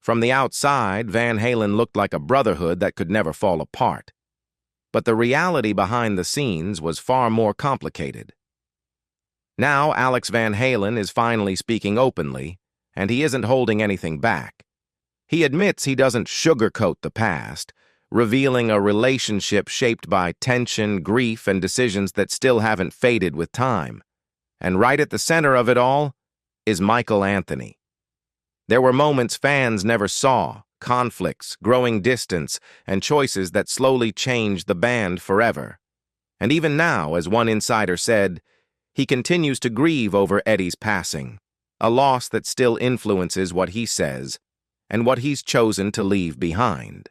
From the outside, Van Halen looked like a brotherhood that could never fall apart. But the reality behind the scenes was far more complicated. Now Alex Van Halen is finally speaking openly, and he isn't holding anything back. He admits he doesn't sugarcoat the past, revealing a relationship shaped by tension, grief, and decisions that still haven't faded with time. And right at the center of it all is Michael Anthony. There were moments fans never saw, conflicts, growing distance, and choices that slowly changed the band forever. And even now, as one insider said, he continues to grieve over Eddie's passing, a loss that still influences what he says and what he's chosen to leave behind.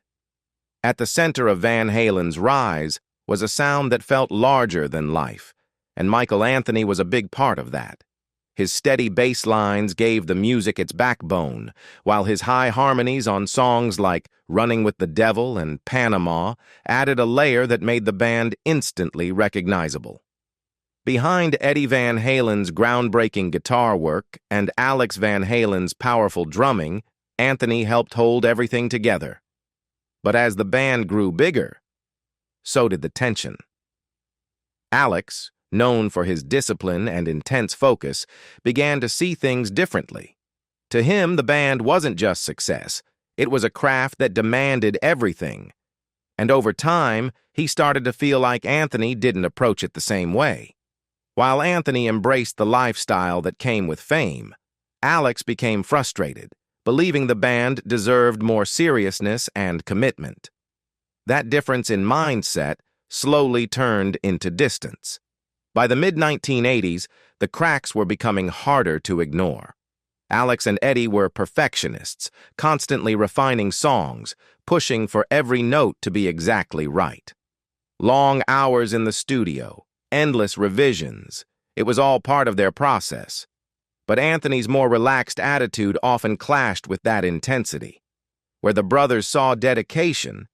At the center of Van Halen's rise was a sound that felt larger than life, and Michael Anthony was a big part of that. His steady bass lines gave the music its backbone, while his high harmonies on songs like Running with the Devil and Panama added a layer that made the band instantly recognizable. Behind Eddie Van Halen's groundbreaking guitar work and Alex Van Halen's powerful drumming, Anthony helped hold everything together. But as the band grew bigger, so did the tension. Alex, known for his discipline and intense focus, began to see things differently. To him, the band wasn't just success. It was a craft that demanded everything. And over time, he started to feel like Anthony didn't approach it the same way. While Anthony embraced the lifestyle that came with fame, Alex became frustrated, believing the band deserved more seriousness and commitment. That difference in mindset slowly turned into distance. By the mid-1980s, the cracks were becoming harder to ignore. Alex and Eddie were perfectionists, constantly refining songs, pushing for every note to be exactly right. Long hours in the studio, endless revisions, it was all part of their process. But Anthony's more relaxed attitude often clashed with that intensity. Where the brothers saw dedication,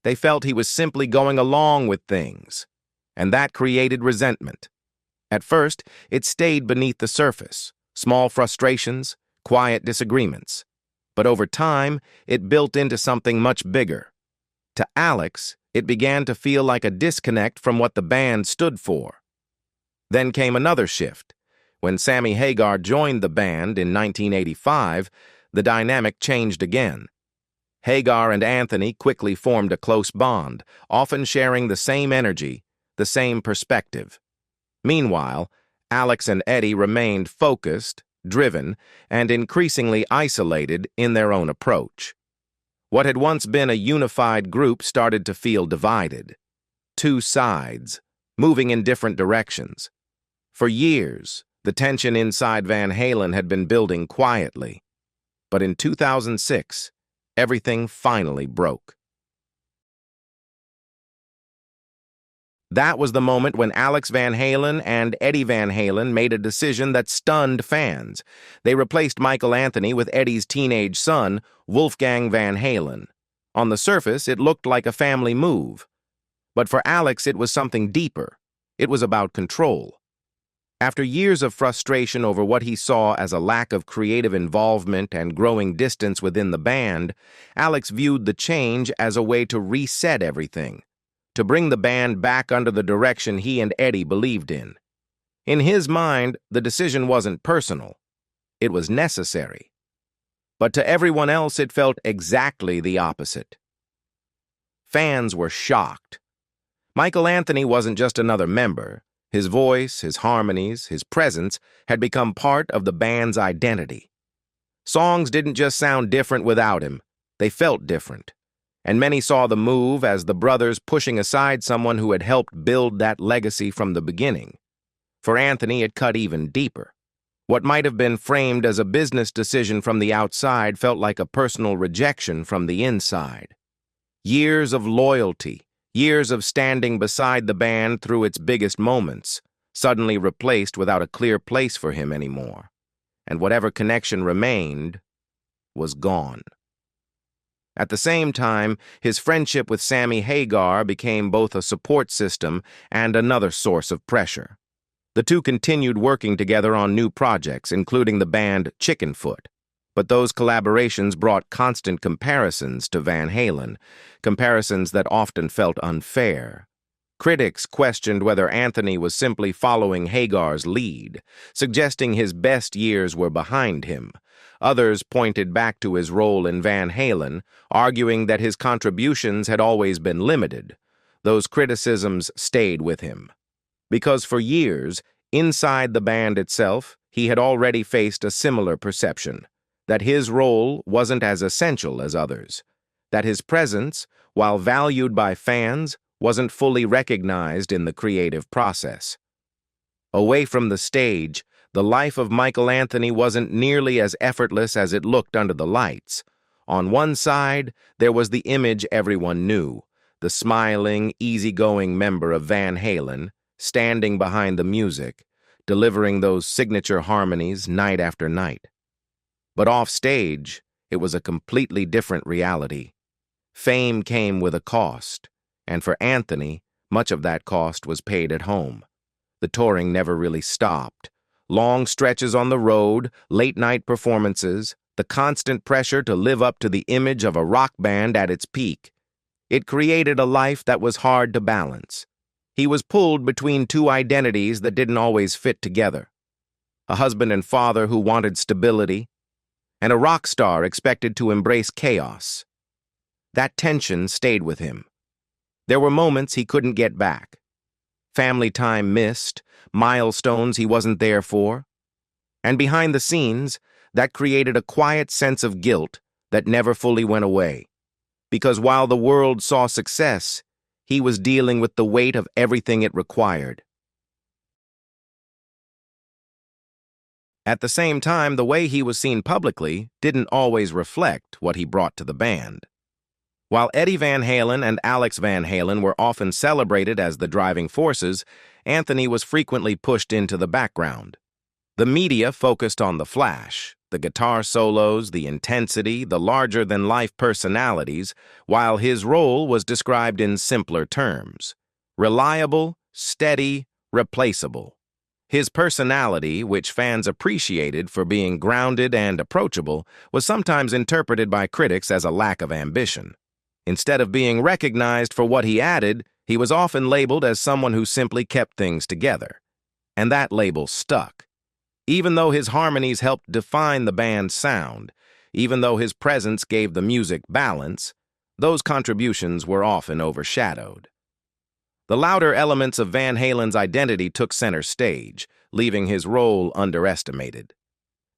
they felt he was simply going along with things, and that created resentment. At first, it stayed beneath the surface, small frustrations, quiet disagreements. But over time, it built into something much bigger. To Alex, it began to feel like a disconnect from what the band stood for. Then came another shift. When Sammy Hagar joined the band in 1985, the dynamic changed again. Hagar and Anthony quickly formed a close bond, often sharing the same energy, the same perspective. Meanwhile, Alex and Eddie remained focused, driven, and increasingly isolated in their own approach. What had once been a unified group started to feel divided. Two sides, moving in different directions. For years, the tension inside Van Halen had been building quietly. But in 2006, everything finally broke. That was the moment when Alex Van Halen and Eddie Van Halen made a decision that stunned fans. They replaced Michael Anthony with Eddie's teenage son, Wolfgang Van Halen. On the surface, it looked like a family move. But for Alex, it was something deeper. It was about control. After years of frustration over what he saw as a lack of creative involvement and growing distance within the band, Alex viewed the change as a way to reset everything, to bring the band back under the direction he and Eddie believed in. In his mind, the decision wasn't personal. It was necessary. But to everyone else, it felt exactly the opposite. Fans were shocked. Michael Anthony wasn't just another member. His voice, his harmonies, his presence had become part of the band's identity. Songs didn't just sound different without him. They felt different. And many saw the move as the brothers pushing aside someone who had helped build that legacy from the beginning. For Anthony, it cut even deeper. What might have been framed as a business decision from the outside felt like a personal rejection from the inside. Years of loyalty, years of standing beside the band through its biggest moments, suddenly replaced without a clear place for him anymore. And whatever connection remained was gone. At the same time, his friendship with Sammy Hagar became both a support system and another source of pressure. The two continued working together on new projects, including the band Chickenfoot. But those collaborations brought constant comparisons to Van Halen, comparisons that often felt unfair. Critics questioned whether Anthony was simply following Hagar's lead, suggesting his best years were behind him. Others pointed back to his role in Van Halen, arguing that his contributions had always been limited. Those criticisms stayed with him. Because for years, inside the band itself, he had already faced a similar perception, that his role wasn't as essential as others, that his presence, while valued by fans, wasn't fully recognized in the creative process. Away from the stage, the life of Michael Anthony wasn't nearly as effortless as it looked under the lights. On one side, there was the image everyone knew, the smiling, easygoing member of Van Halen, standing behind the music, delivering those signature harmonies night after night. But off stage, it was a completely different reality. Fame came with a cost, and for Anthony, much of that cost was paid at home. The touring never really stopped. Long stretches on the road, late-night performances, the constant pressure to live up to the image of a rock band at its peak. It created a life that was hard to balance. He was pulled between two identities that didn't always fit together. A husband and father who wanted stability, and a rock star expected to embrace chaos. That tension stayed with him. There were moments he couldn't get back. Family time missed, milestones he wasn't there for. And behind the scenes, that created a quiet sense of guilt that never fully went away. Because while the world saw success, he was dealing with the weight of everything it required. At the same time, the way he was seen publicly didn't always reflect what he brought to the band. While Eddie Van Halen and Alex Van Halen were often celebrated as the driving forces, Anthony was frequently pushed into the background. The media focused on the flash, the guitar solos, the intensity, the larger-than-life personalities, while his role was described in simpler terms: reliable, steady, replaceable. His personality, which fans appreciated for being grounded and approachable, was sometimes interpreted by critics as a lack of ambition. Instead of being recognized for what he added, he was often labeled as someone who simply kept things together. And that label stuck. Even though his harmonies helped define the band's sound, even though his presence gave the music balance, those contributions were often overshadowed. The louder elements of Van Halen's identity took center stage, leaving his role underestimated.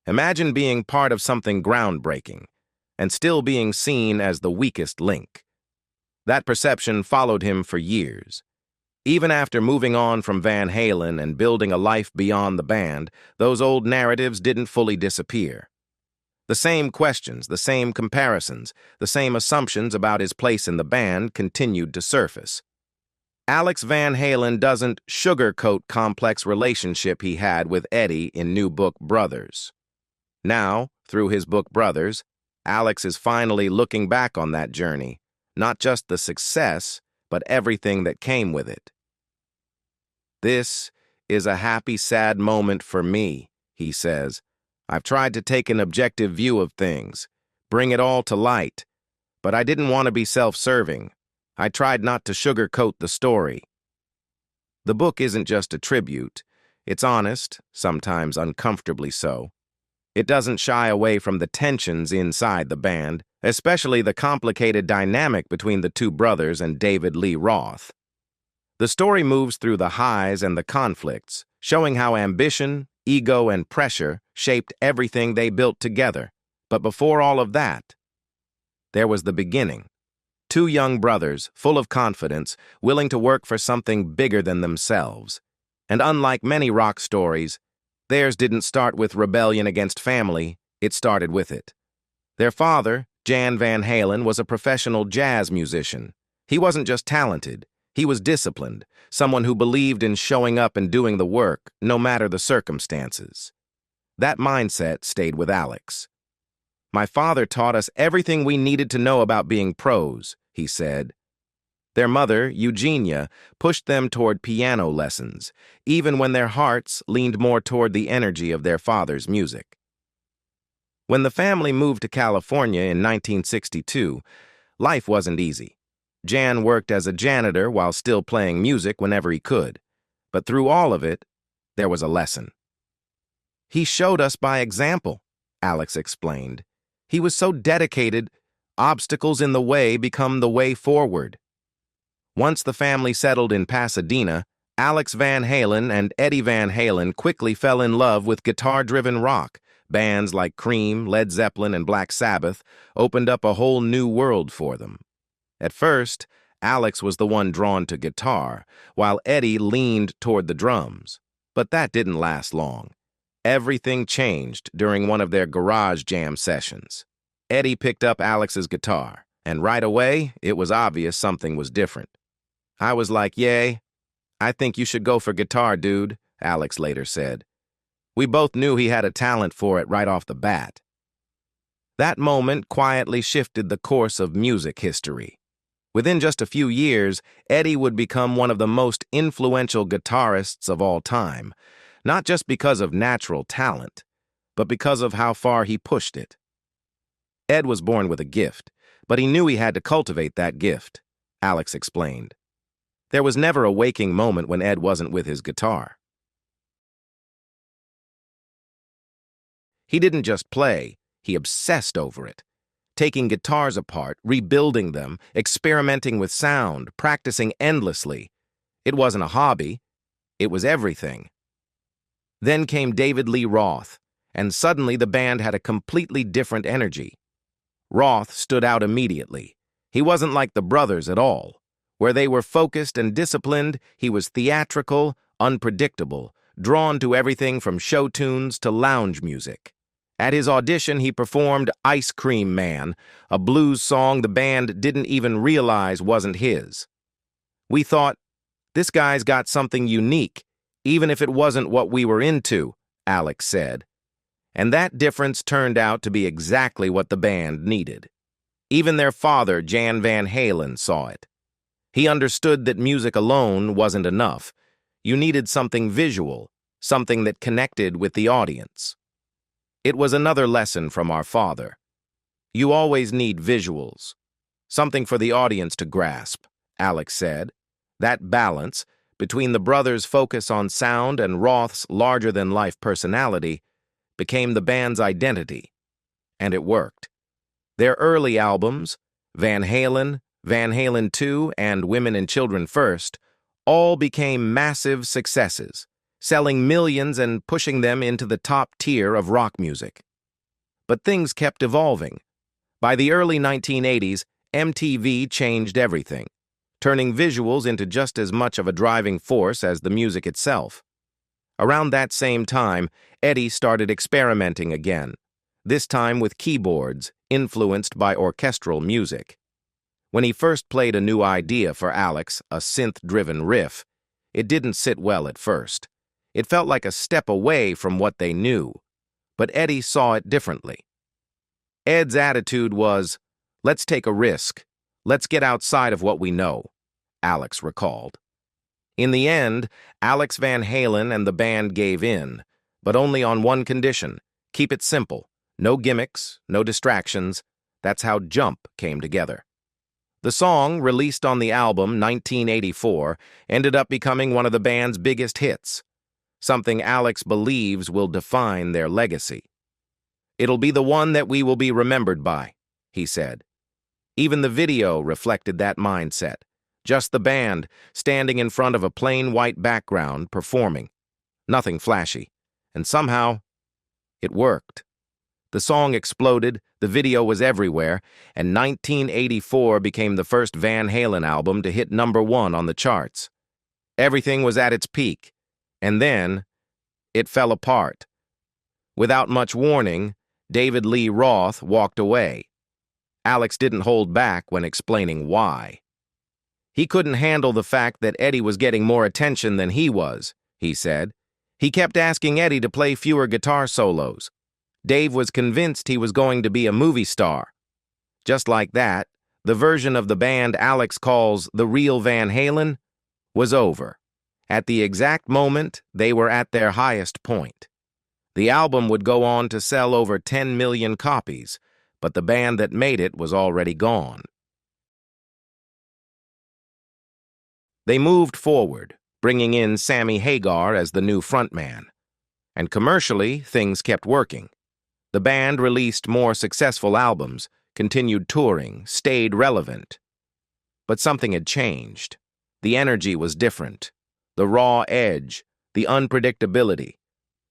Imagine being part of something groundbreaking, and still being seen as the weakest link. That perception followed him for years. Even after moving on from Van Halen and building a life beyond the band, those old narratives didn't fully disappear. The same questions, the same comparisons, the same assumptions about his place in the band continued to surface. Alex Van Halen doesn't sugarcoat complex relationship he had with Eddie in new book Brothers. Now, through his book Brothers, Alex is finally looking back on that journey, not just the success, but everything that came with it. "This is a happy, sad moment for me," he says. "I've tried to take an objective view of things, bring it all to light, but I didn't want to be self-serving. I tried not to sugarcoat the story." The book isn't just a tribute. It's honest, sometimes uncomfortably so. It doesn't shy away from the tensions inside the band, especially the complicated dynamic between the two brothers and David Lee Roth. The story moves through the highs and the conflicts, showing how ambition, ego, and pressure shaped everything they built together. But before all of that, there was the beginning. Two young brothers, full of confidence, willing to work for something bigger than themselves. And unlike many rock stories, theirs didn't start with rebellion against family, it started with it. Their father, Jan Van Halen, was a professional jazz musician. He wasn't just talented, he was disciplined, someone who believed in showing up and doing the work, no matter the circumstances. That mindset stayed with Alex. "My father taught us everything we needed to know about being pros," he said. Their mother, Eugenia, pushed them toward piano lessons, even when their hearts leaned more toward the energy of their father's music. When the family moved to California in 1962, life wasn't easy. Jan worked as a janitor while still playing music whenever he could. But through all of it, there was a lesson. "He showed us by example," Alex explained. "He was so dedicated, obstacles in the way become the way forward." Once the family settled in Pasadena, Alex Van Halen and Eddie Van Halen quickly fell in love with guitar-driven rock. Bands like Cream, Led Zeppelin, and Black Sabbath opened up a whole new world for them. At first, Alex was the one drawn to guitar, while Eddie leaned toward the drums. But that didn't last long. Everything changed during one of their garage jam sessions. Eddie picked up Alex's guitar, and right away, it was obvious something was different. "I was like, yay, I think you should go for guitar, dude," Alex later said. "We both knew he had a talent for it right off the bat." That moment quietly shifted the course of music history. Within just a few years, Eddie would become one of the most influential guitarists of all time, not just because of natural talent, but because of how far he pushed it. Ed was born with a gift, but he knew he had to cultivate that gift, Alex explained. There was never a waking moment when Ed wasn't with his guitar. He didn't just play, he obsessed over it. Taking guitars apart, rebuilding them, experimenting with sound, practicing endlessly. It wasn't a hobby, it was everything. Then came David Lee Roth, and suddenly the band had a completely different energy. Roth stood out immediately. He wasn't like the brothers at all. Where they were focused and disciplined, he was theatrical, unpredictable, drawn to everything from show tunes to lounge music. At his audition, he performed Ice Cream Man, a blues song the band didn't even realize wasn't his. "We thought, this guy's got something unique, even if it wasn't what we were into," Alex said. And that difference turned out to be exactly what the band needed. Even their father, Jan Van Halen, saw it. He understood that music alone wasn't enough. You needed something visual, something that connected with the audience. It was another lesson from our father. You always need visuals, something for the audience to grasp, Alex said. That balance, between the brothers' focus on sound and Roth's larger-than-life personality, became the band's identity. And it worked. Their early albums, Van Halen, Van Halen 2, and Women and Children First, all became massive successes, selling millions and pushing them into the top tier of rock music. But things kept evolving. By the early 1980s, MTV changed everything, turning visuals into just as much of a driving force as the music itself. Around that same time, Eddie started experimenting again, this time with keyboards, influenced by orchestral music. When he first played a new idea for Alex, a synth-driven riff, it didn't sit well at first. It felt like a step away from what they knew, but Eddie saw it differently. Ed's attitude was, "Let's take a risk. Let's get outside of what we know," Alex recalled. In the end, Alex Van Halen and the band gave in, but only on one condition: keep it simple, no gimmicks, no distractions. That's how Jump came together. The song, released on the album 1984, ended up becoming one of the band's biggest hits, something Alex believes will define their legacy. "It'll be the one that we will be remembered by," he said. Even the video reflected that mindset. Just the band, standing in front of a plain white background, performing. Nothing flashy. And somehow, it worked. The song exploded, the video was everywhere, and 1984 became the first Van Halen album to hit #1 on the charts. Everything was at its peak, and then it fell apart. Without much warning, David Lee Roth walked away. Alex didn't hold back when explaining why. He couldn't handle the fact that Eddie was getting more attention than he was, he said. He kept asking Eddie to play fewer guitar solos. Dave was convinced he was going to be a movie star. Just like that, the version of the band Alex calls the real Van Halen was over. At the exact moment they were at their highest point. The album would go on to sell over 10 million copies, but the band that made it was already gone. They moved forward, bringing in Sammy Hagar as the new frontman. And commercially, things kept working. The band released more successful albums, continued touring, stayed relevant. But something had changed. The energy was different. The raw edge, the unpredictability.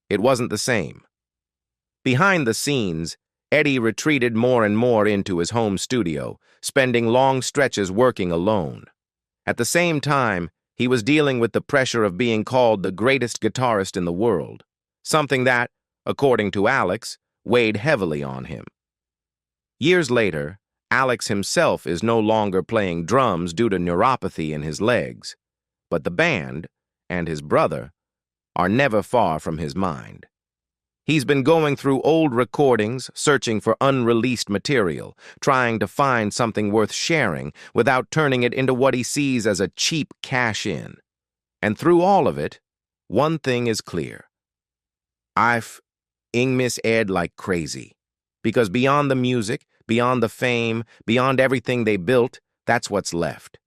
It wasn't the same. Behind the scenes, Eddie retreated more and more into his home studio, spending long stretches working alone. At the same time, he was dealing with the pressure of being called the greatest guitarist in the world, something that, according to Alex, weighed heavily on him. Years later, Alex himself is no longer playing drums due to neuropathy in his legs, but the band, and his brother, are never far from his mind. He's been going through old recordings, searching for unreleased material, trying to find something worth sharing without turning it into what he sees as a cheap cash-in. And through all of it, one thing is clear. I've miss Ed like crazy. Because beyond the music, beyond the fame, beyond everything they built, that's what's left.